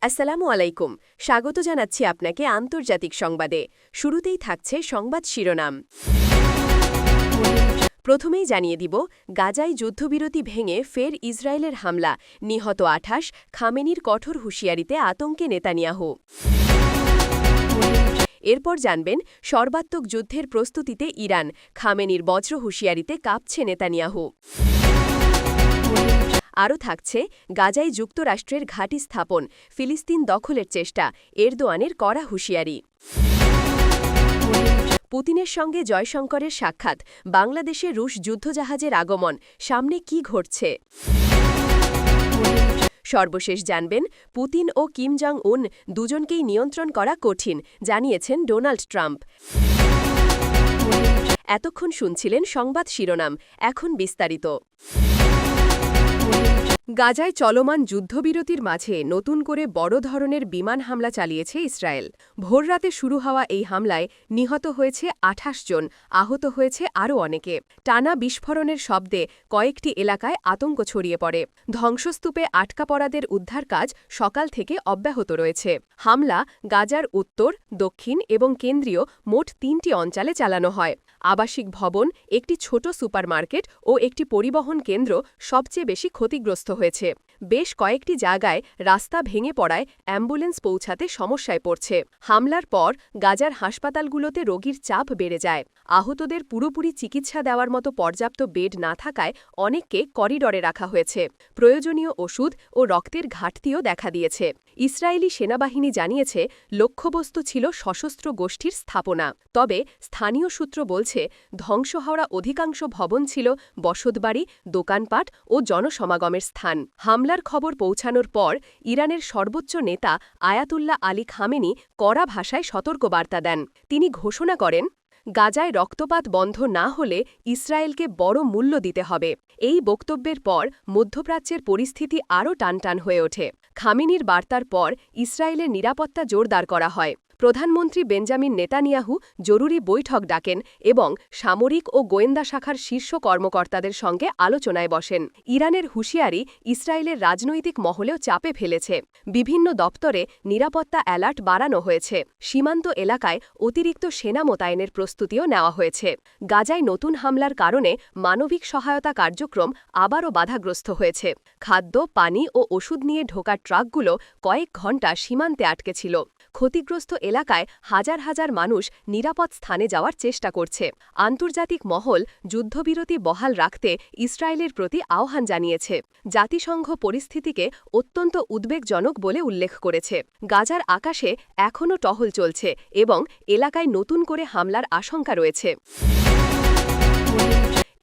আসসালামু আলাইকুম। স্বাগত জানাচ্ছি আপনাকে আন্তর্জাতিক সংবাদে। শুরুতেই থাকছে সংবাদ শিরোনাম। প্রথমেই জানিয়ে দিব, গাজায় যুদ্ধবিরতি ভেঙে ফের ইসরায়েলের হামলা, নিহত ২৮, খামেনির কঠোর হুঁশিয়ারিতে আতঙ্কে নেতানিয়াহু। এরপর জানবেন, সর্বাত্মক যুদ্ধের প্রস্তুতিতে ইরান, খামেনির বজ্র হুঁশিয়ারিতে কাঁপছে নেতানিয়াহু। আরও থাকছে, গাজায় যুক্তরাষ্ট্রের ঘাঁটি স্থাপন, ফিলিস্তিন দখলের চেষ্টা, এরদোয়ানের কড়া হুঁশিয়ারি। পুতিনের সঙ্গে জয়শঙ্করের সাক্ষাৎ, বাংলাদেশে রুশ যুদ্ধজাহাজের আগমন, সামনে কি ঘটছে। সর্বশেষ জানবেন, পুতিন ও কিম জং উন দুজনকেই নিয়ন্ত্রণ করা কঠিন, জানিয়েছেন ডোনাল্ড ট্রাম্প। এতক্ষণ শুনছিলেন সংবাদ শিরোনাম, এখন বিস্তারিত। গাজায় চলমান যুদ্ধবিরতির মাঝে নতুন করে বড় ধরনের বিমান হামলা চালিয়েছে ইসরায়েল। ভোররাতে শুরু হওয়া এই হামলায় নিহত হয়েছে ২৮ জন, আহত হয়েছে আরও অনেকে। টানা বিস্ফোরণের শব্দে কয়েকটি এলাকায় আতঙ্ক ছড়িয়ে পড়ে। ধ্বংসস্তূপে আটকা পড়াদের উদ্ধার কাজ সকাল থেকে অব্যাহত রয়েছে। হামলা গাজার উত্তর, দক্ষিণ এবং কেন্দ্রীয় মোট ৩টি অঞ্চলে চালানো হয়। আবাসিক ভবন, একটি ছোট সুপারমার্কেট ও একটি পরিবহন কেন্দ্র সবচেয়ে বেশি ক্ষতিগ্রস্ত হয়েছে। বেশ কয়েকটি জায়গায় রাস্তা ভেঙে পড়ায় অ্যাম্বুলেন্স পৌঁছাতে সমস্যায় পড়ছে। হামলার পর গাজার হাসপাতালগুলোতে রোগীর চাপ বেড়ে যায়। আহতদের পুরোপুরি চিকিৎসা দেওয়ার মতো পর্যাপ্ত বেড না থাকায় অনেককে করিডরে রাখা হয়েছে। প্রয়োজনীয় ওষুধ ও রক্তের ঘাটতিও দেখা দিয়েছে। ইসরায়েলি সেনাবাহিনী জানিয়েছে, লক্ষ্যবস্তু ছিল সশস্ত্র গোষ্ঠীর স্থাপনা। তবে স্থানীয় সূত্র বলছে, ধ্বংস হওয়া অধিকাংশ ভবন ছিল বসতবাড়ি, দোকানপাট ও জনসমাগমের স্থান। হামলার খবর পৌঁছানোর পর ইরানের সর্বোচ্চ নেতা আয়াতুল্লাহ আলী খামেনি কড়া ভাষায় সতর্কবার্তা দেন। তিনি ঘোষণা করেন, গাজায় রক্তপাত বন্ধ না হলে ইসরায়েলকে বড় মূল্য দিতে হবে। এই বক্তব্যের পর মধ্যপ্রাচ্যের পরিস্থিতি আরও টানটান হয়ে ওঠে। খামেনির বার্তার পর ইসরায়েলের নিরাপত্তা জোরদার করা হয়। প্রধানমন্ত্রী বেঞ্জামিন নেতানিয়াহু জরুরি বৈঠক ডাকেন এবং সামরিক ও গোয়েন্দা শাখার শীর্ষ কর্মকর্তাদের সঙ্গে আলোচনায় বসেন। ইরানের হুঁশিয়ারি ইসরায়েলের রাজনৈতিক মহলেও চাপে ফেলেছে। বিভিন্ন দপ্তরে নিরাপত্তা অ্যালার্ট বাড়ানো হয়েছে। সীমান্ত এলাকায় অতিরিক্ত সেনা মোতায়েনের প্রস্তুতিও নেওয়া হয়েছে। গাজায় নতুন হামলার কারণে মানবিক সহায়তা কার্যক্রম আবারও বাধাগ্রস্ত হয়েছে। খাদ্য, পানি ও ওষুধ নিয়ে ঢোকা ট্রাকগুলো কয়েক ঘণ্টা সীমান্তে আটকে ছিল। ক্ষতিগ্রস্ত এলাকায় হাজার হাজার মানুষ নিরাপদ স্থানে যাওয়ার চেষ্টা করছে। আন্তর্জাতিক মহল যুদ্ধবিরতি বহাল রাখতে ইসরায়েলের প্রতি আহ্বান জানিয়েছে। জাতিসংঘ পরিস্থিতিকে অত্যন্ত উদ্বেগজনক বলে উল্লেখ করেছে। গাজার আকাশে এখনও টহল চলছে এবং এলাকায় নতুন করে হামলার আশঙ্কা রয়েছে।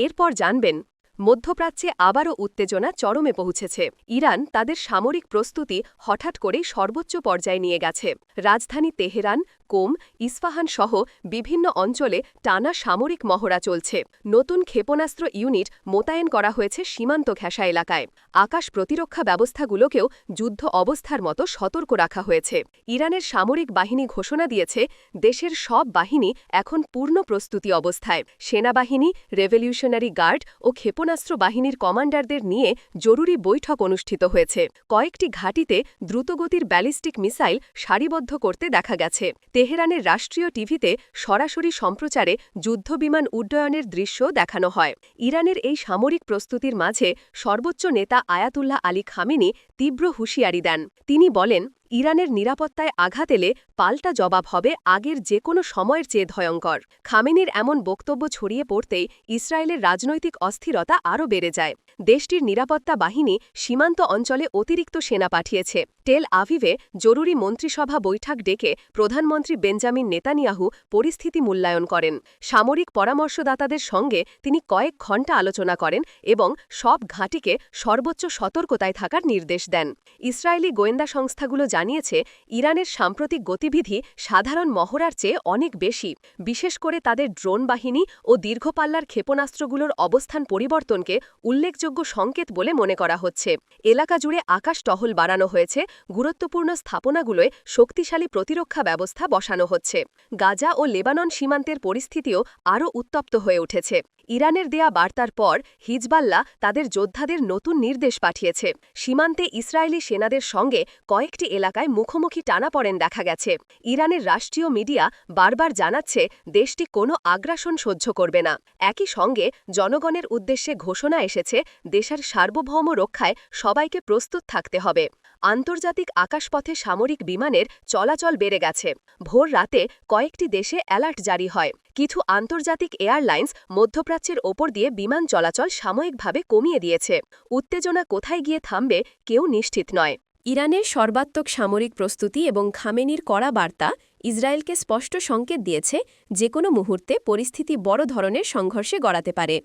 এরপর জানবেন, মধ্যপ্রাচ্যে আবারও উত্তেজনা চরমে পৌঁছেছে। ইরান তাদের সামরিক প্রস্তুতি হঠাৎ করেই সর্বোচ্চ পর্যায়ে নিয়ে গেছে। রাজধানী তেহরান, কোম, ইস্পাহান সহ বিভিন্ন অঞ্চলে টানা সামরিক মহড়া চলছে। নতুন ক্ষেপণাস্ত্র ইউনিট মোতায়েন করা হয়েছে সীমান্ত ঘেঁষা এলাকায়। আকাশ প্রতিরক্ষা ব্যবস্থাগুলোকেও যুদ্ধ অবস্থার মতো সতর্ক রাখা হয়েছে। ইরানের সামরিক বাহিনী ঘোষণা দিয়েছে, দেশের সব বাহিনী এখন পূর্ণ প্রস্তুতি অবস্থায়। সেনাবাহিনী, রেভলিউশনারি গার্ড ও ক্ষেপণাস্ত্র বাহিনীর কমান্ডারদের নিয়ে জরুরি বৈঠক অনুষ্ঠিত হয়েছে। কয়েকটি ঘাঁটিতে দ্রুতগতির ব্যালিস্টিক মিসাইল সারিবদ্ধ করতে দেখা গেছে। তেহরানের রাষ্ট্রীয় টিভিতে সরাসরি সম্প্রচারে যুদ্ধবিমান উড্ডয়নের দৃশ্য দেখানো হয়। ইরানের এই সামরিক প্রস্তুতির মাঝে সর্বোচ্চ নেতা আয়াতুল্লাহ আলী খামেনি তীব্র হুঁশিয়ারি দেন। তিনি বলেন, ইরানের নিরাপত্তায় আঘাত এলে পাল্টা জবাব হবে আগের যে কোনো সময়ের চেয়ে ভয়ঙ্কর। খামেনির এমন বক্তব্য ছড়িয়ে পড়তেই ইসরায়েলের রাজনৈতিক অস্থিরতা আরও বেড়ে যায়। দেশটির নিরাপত্তা বাহিনী সীমান্ত অঞ্চলে অতিরিক্ত সেনা পাঠিয়েছে। টেল আভিভে জরুরি মন্ত্রিসভা বৈঠক ডেকে প্রধানমন্ত্রী বেঞ্জামিন নেতানিয়াহু পরিস্থিতি মূল্যায়ন করেন। সামরিক পরামর্শদাতাদের সঙ্গে তিনি কয়েক ঘণ্টা আলোচনা করেন এবং সব ঘাঁটিকে সর্বোচ্চ সতর্কতায় থাকার নির্দেশ দেন। ইসরায়েলি গোয়েন্দা সংস্থাগুলো জানিয়েছে, ইরানের সাম্প্রতিক গতিবিধি সাধারণ মহড়ার চেয়ে অনেক বেশি। বিশেষ করে তাদের ড্রোন বাহিনী ও দীর্ঘপাল্লার ক্ষেপণাস্ত্রগুলোর অবস্থান পরিবর্তনকে উল্লেখযোগ্য সংকেত বলে মনে করা হচ্ছে। এলাকা জুড়ে আকাশ টহল বাড়ানো হয়েছে। গুরুত্বপূর্ণ স্থাপনাগুলোয় শক্তিশালী প্রতিরক্ষা ব্যবস্থা বসানো হচ্ছে। গাজা ও লেবানন সীমান্তের পরিস্থিতিও আরও উত্তপ্ত হয়ে উঠেছে। ইরানের দেয়া বার্তার পর হিজবাল্লাহ তাদের যোদ্ধাদের নতুন নির্দেশ পাঠিয়েছে। সীমান্তে ইসরায়েলি সেনাদের সঙ্গে কয়েকটি এলাকায় মুখোমুখি টানাপড়েন দেখা গেছে। ইরানের রাষ্ট্রীয় মিডিয়া বারবার জানাচ্ছে দেশটি কোনো আগ্রাসন সহ্য করবে না। একই সঙ্গে জনগণের উদ্দেশ্যে ঘোষণা এসেছে দেশের সার্বভৌম রক্ষায় সবাইকে প্রস্তুত থাকতে হবে। আন্তর্জাতিক আকাশপথে সামরিক বিমানের চলাচল বেড়ে গেছে। ভোর রাতে কয়েকটি দেশে অ্যালার্ট জারি হয়। কিছু আন্তর্জাতিক এয়ারলাইন্স মধ্যপ্রাচ্যের ওপর দিয়ে বিমান চলাচল সাময়িকভাবে কমিয়ে দিয়েছে। উত্তেজনা কোথায় গিয়ে থামবে কেউ নিশ্চিত নয়। ইরানের সর্বাত্মক সামরিক প্রস্তুতি এবং খামেনির কড়া বার্তা ইসরায়েলকে স্পষ্ট সংকেত দিয়েছে যে কোনো মুহূর্তে পরিস্থিতি বড় ধরনের সংঘর্ষে গড়াতে পারে।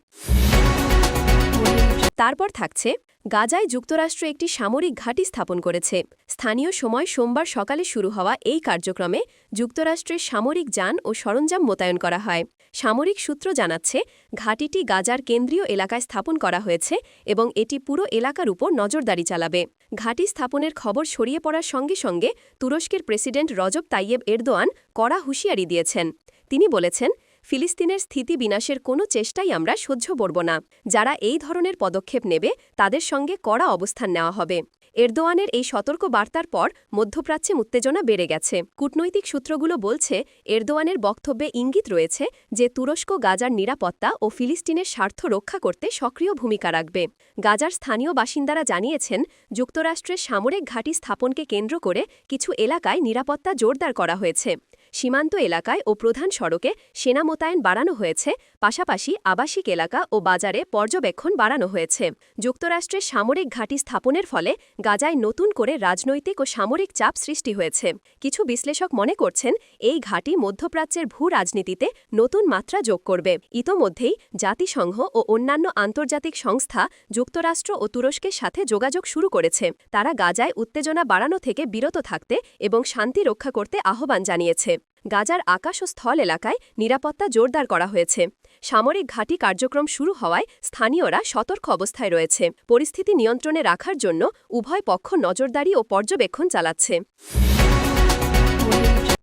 তারপর থাকছে গাজায় যুক্তরাষ্ট্র একটি সামরিক ঘাঁটি স্থাপন করেছে। স্থানীয় সময় সোমবার সকালে শুরু হওয়া এই কার্যক্রমে যুক্তরাষ্ট্রের সামরিক যান ও সরঞ্জাম মোতায়েন করা হয়। সামরিক সূত্র জানাচ্ছে ঘাঁটিটি গাজার কেন্দ্রীয় এলাকায় স্থাপন করা হয়েছে এবং এটি পুরো এলাকার উপর নজরদারি চালাবে। ঘাঁটি স্থাপনের খবর ছড়িয়ে পড়ার সঙ্গে সঙ্গে তুরস্কের প্রেসিডেন্ট রজব তাইয়েব এরদোয়ান কড়া হুঁশিয়ারি দিয়েছেন। তিনি বলেছেন, ফিলিস্তিনের স্থিতি বিনাশের কোনো চেষ্টাই আমরা সহ্য করব না। যারা এই ধরনের পদক্ষেপ নেবে তাদের সঙ্গে কড়া অবস্থান নেওয়া হবে। এরদোয়ানের এই সতর্ক বার্তার পর মধ্যপ্রাচ্যে উত্তেজনা বেড়ে গেছে। কূটনৈতিক সূত্রগুলো বলছে এরদোয়ানের বক্তব্যে ইঙ্গিত রয়েছে যে তুরস্ক গাজার নিরাপত্তা ও ফিলিস্তিনের স্বার্থ রক্ষা করতে সক্রিয় ভূমিকা রাখবে। গাজার স্থানীয় বাসিন্দারা জানিয়েছেন যুক্তরাষ্ট্রের সামরিক ঘাঁটি স্থাপনকে কেন্দ্র করে কিছু এলাকায় নিরাপত্তা জোরদার করা হয়েছে। সীমান্ত এলাকায় ও প্রধান সড়কে সেনা মোতায়েন বাড়ানো হয়েছে। পাশাপাশি আবাসিক এলাকা ও বাজারে পর্যবেক্ষণ বাড়ানো হয়েছে। যুক্তরাষ্ট্রের সামরিক ঘাঁটি স্থাপনের ফলে গাজায় নতুন করে রাজনৈতিক ও সামরিক চাপ সৃষ্টি হয়েছে। কিছু বিশ্লেষক মনে করছেন এই ঘাঁটি মধ্যপ্রাচ্যের ভূ রাজনীতিতে নতুন মাত্রা যোগ করবে। ইতোমধ্যেই জাতিসংঘ ও অন্যান্য আন্তর্জাতিক সংস্থা যুক্তরাষ্ট্র ও তুরস্কের সাথে যোগাযোগ শুরু করেছে। তারা গাজায় উত্তেজনা বাড়ানো থেকে বিরত থাকতে এবং শান্তি রক্ষা করতে আহ্বান জানিয়েছে। গাজার আকাশ ও স্থল এলাকায় নিরাপত্তা জোরদার করা হয়েছে। সামরিক ঘাঁটি কার্যক্রম শুরু হওয়ায় স্থানীয়রা সতর্ক অবস্থায় রয়েছে। পরিস্থিতি নিয়ন্ত্রণে রাখার জন্য উভয় পক্ষ নজরদারি ও পর্যবেক্ষণ চালাচ্ছে।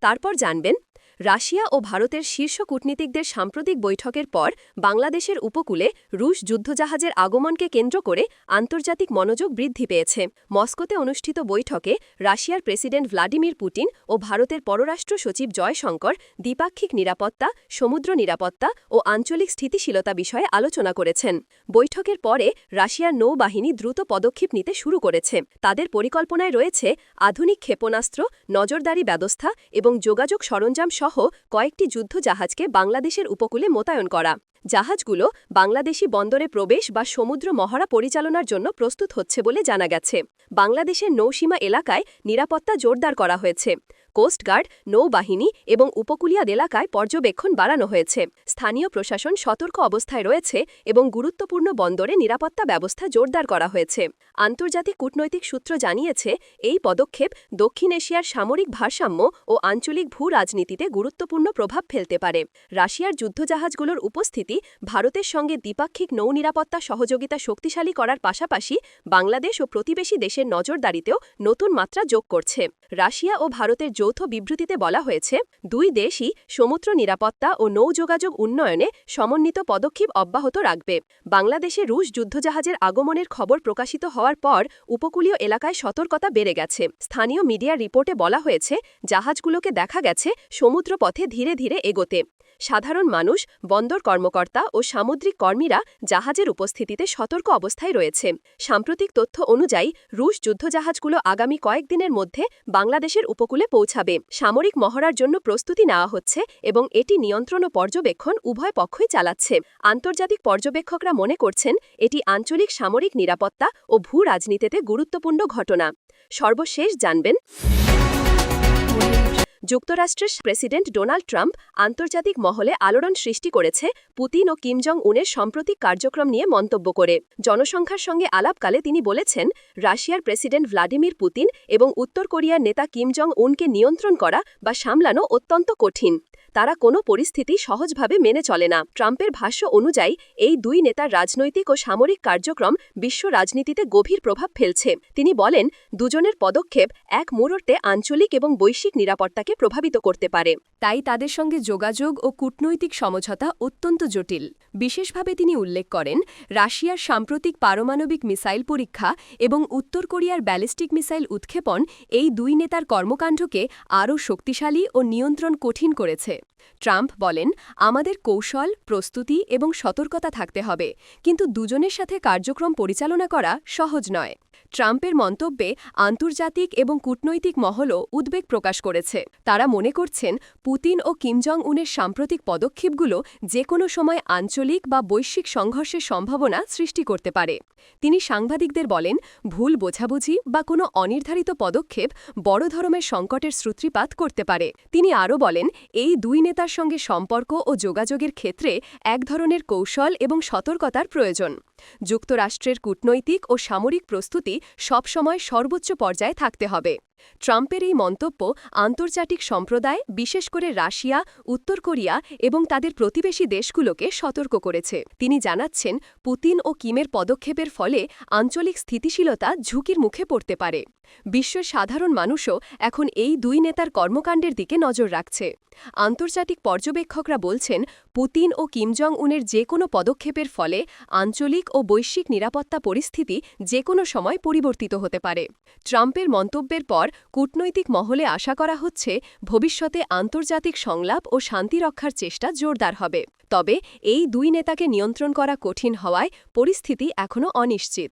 তারপর জানবেন রাশিয়া ও ভারতের শীর্ষ কূটনীতিকদের সাম্প্রতিক বৈঠকের পর বাংলাদেশের উপকূলে রুশ যুদ্ধজাহাজের আগমনকে কেন্দ্র করে আন্তর্জাতিক মনোযোগ বৃদ্ধি পেয়েছে। মস্কোতে অনুষ্ঠিত বৈঠকে রাশিয়ার প্রেসিডেন্ট ভ্লাদিমির পুতিন ও ভারতের পররাষ্ট্র সচিব জয়শঙ্কর দ্বিপাক্ষিক নিরাপত্তা, সমুদ্র নিরাপত্তা ও আঞ্চলিক স্থিতিশীলতা বিষয়ে আলোচনা করেছেন। বৈঠকের পরে রাশিয়ার নৌবাহিনী দ্রুত পদক্ষেপ নিতে শুরু করেছে। তাদের পরিকল্পনায় রয়েছে আধুনিক ক্ষেপণাস্ত্র, নজরদারি ব্যবস্থা এবং যোগাযোগ সরঞ্জাম সহ কয়েকটি যুদ্ধজাহাজকে বাংলাদেশের উপকূলে মোতায়েন করা। জাহাজগুলো বাংলাদেশি বন্দরে প্রবেশ বা সমুদ্র মহড়া পরিচালনার জন্য প্রস্তুত হচ্ছে বলে জানা গেছে। বাংলাদেশের নৌসীমা এলাকায় নিরাপত্তা জোরদার করা হয়েছে। কোস্টগার্ড, নৌবাহিনী এবং উপকূলীয় এলাকায় পর্যবেক্ষণ বাড়ানো হয়েছে। স্থানীয় প্রশাসন সতর্ক অবস্থায় রয়েছে এবং গুরুত্বপূর্ণ বন্দরে নিরাপত্তা ব্যবস্থা জোরদার করা হয়েছে। আন্তর্জাতিক কূটনৈতিক সূত্র জানিয়েছে এই পদক্ষেপ দক্ষিণ এশিয়ার সামরিক ভারসাম্য ও আঞ্চলিক ভূ রাজনীতিতে গুরুত্বপূর্ণ প্রভাব ফেলতে পারে। রাশিয়ার যুদ্ধজাহাজগুলোর উপস্থিতি ভারতের সঙ্গে দ্বিপাক্ষিক নৌ নিরাপত্তা সহযোগিতা শক্তিশালী করার পাশাপাশি বাংলাদেশ ও প্রতিবেশী দেশের নজরদারিতেও নতুন মাত্রা যোগ করছে। রাশিয়া ও ভারতের যৌথ বিবৃতিতে বলা হয়েছে দুই দেশই সমুদ্র নিরাপত্তা ও নৌ যোগাযোগ উন্নয়নে সমন্বিত পদক্ষেপ অব্যাহত রাখবে। বাংলাদেশে রুশ যুদ্ধজাহাজের আগমনের খবর প্রকাশিত হওয়ার পর উপকূলীয় এলাকায় সতর্কতা বেড়ে গেছে। স্থানীয় মিডিয়ার রিপোর্টে বলা হয়েছে জাহাজগুলোকে দেখা গেছে সমুদ্রপথে ধীরে ধীরে এগোতে। সাধারণ মানুষ, বন্দর কর্মকর্তা ও সামুদ্রিক কর্মীরা জাহাজের উপস্থিতিতে সতর্ক অবস্থায় রয়েছে। সাম্প্রতিক তথ্য অনুযায়ী রুশ যুদ্ধজাহাজগুলো আগামী কয়েকদিনের মধ্যে বাংলাদেশের উপকূলে পৌঁছাবে। সামরিক মহড়ার জন্য প্রস্তুতি নেওয়া হচ্ছে এবং এটি নিয়ন্ত্রণ ও পর্যবেক্ষণ উভয় পক্ষই চালাচ্ছে। আন্তর্জাতিক পর্যবেক্ষকরা মনে করছেন এটি আঞ্চলিক সামরিক নিরাপত্তা ও ভূ রাজনীতিতে গুরুত্বপূর্ণ ঘটনা। সর্বশেষ জানবেন যুক্তরাষ্ট্রের প্রেসিডেন্ট ডোনাল্ড ট্রাম্প আন্তর্জাতিক মহলে আলোড়ন সৃষ্টি করেছে পুতিন ও কিম জং উনের সাম্প্রতিক কার্যক্রম নিয়ে মন্তব্য করে। জনসংখ্যার সঙ্গে আলাপকালে তিনি বলেছেন রাশিয়ার প্রেসিডেন্ট ভ্লাদিমির পুতিন এবং উত্তর কোরিয়ার নেতা কিম জং উনকে নিয়ন্ত্রণ করা বা সামলানো অত্যন্ত কঠিন। তারা কোনো পরিস্থিতি সহজভাবে মেনে চলে না। ট্রাম্পের ভাষ্য অনুযায়ী এই দুই নেতার রাজনৈতিক ও সামরিক কার্যক্রম বিশ্ব রাজনীতিতে গভীর প্রভাব ফেলছে। তিনি বলেন দুজনের পদক্ষেপ এক মুহূর্তে আঞ্চলিক এবং বৈশ্বিক নিরাপত্তাকে প্রভাবিত করতে পারে। তাই তাদের সঙ্গে যোগাযোগ ও কূটনৈতিক সমঝোতা অত্যন্ত জটিল। বিশেষভাবে তিনি উল্লেখ করেন, রাশিয়ার সাম্প্রতিক পারমাণবিক মিসাইল পরীক্ষা এবং উত্তর কোরিয়ার ব্যালিস্টিক মিসাইল উৎক্ষেপণ এই দুই নেতার কর্মকাণ্ডকে আরও শক্তিশালী ও নিয়ন্ত্রণ কঠিন করেছে। ট্রাম্প বলেন, আমাদের কৌশল, প্রস্তুতি এবং সতর্কতা থাকতে হবে, কিন্তু দুজনের সাথে কার্যক্রম পরিচালনা করা সহজ নয়। ট্রাম্পের মন্তব্যে আন্তর্জাতিক এবং কূটনৈতিক মহলও উদ্বেগ প্রকাশ করেছে। তারা মনে করছেন, পুতিন ও কিম জং উনের সাম্প্রতিক পদক্ষেপগুলো যে কোনো সময় আঞ্চলিক বা বৈশ্বিক সংঘর্ষের সম্ভাবনা সৃষ্টি করতে পারে। তিনি সাংবাদিকদের বলেন, ভুল বোঝাবুঝি বা কোনো অনির্ধারিত পদক্ষেপ বড় ধরনের সংকটের সূত্রপাত করতে পারে। তিনি আরও বলেন, এই দুই নেতার সঙ্গে সম্পর্ক ও যোগাযোগের ক্ষেত্রে এক ধরনের কৌশল এবং সতর্কতার প্রয়োজন। যুক্তরাষ্ট্রের কূটনৈতিক ও সামরিক প্রস্তুতি সবসময় সর্বোচ্চ পর্যায়ে থাকতে হবে। ট্রাম্পের এই মন্তব্য আন্তর্জাতিক সম্প্রদায়, বিশেষ করে রাশিয়া, উত্তর কোরিয়া এবং তাদের প্রতিবেশী দেশগুলোকে সতর্ক করেছে। তিনি জানাচ্ছেন, পুতিন ও কিমের পদক্ষেপের ফলে আঞ্চলিক স্থিতিশীলতা ঝুঁকির মুখে পড়তে পারে। বিশ্বের সাধারণ মানুষও এখন এই দুই নেতার কর্মকাণ্ডের দিকে নজর রাখছে। আন্তর্জাতিক পর্যবেক্ষকরা বলছেন, পুতিন ও কিম জং উনের যে কোনো পদক্ষেপের ফলে আঞ্চলিক ও বৈশ্বিক নিরাপত্তা পরিস্থিতি যে কোনো সময় পরিবর্তিত হতে পারে। ট্রাম্পের মন্তব্যের পর কূটনৈতিক মহলে আশা করা হচ্ছে, ভবিষ্যতে আন্তর্জাতিক সংলাপ ও শান্তি রক্ষার চেষ্টা জোরদার হবে। তবে এই দুই নেতাকে নিয়ন্ত্রণ করা কঠিন হওয়ায় পরিস্থিতি এখনও অনিশ্চিত।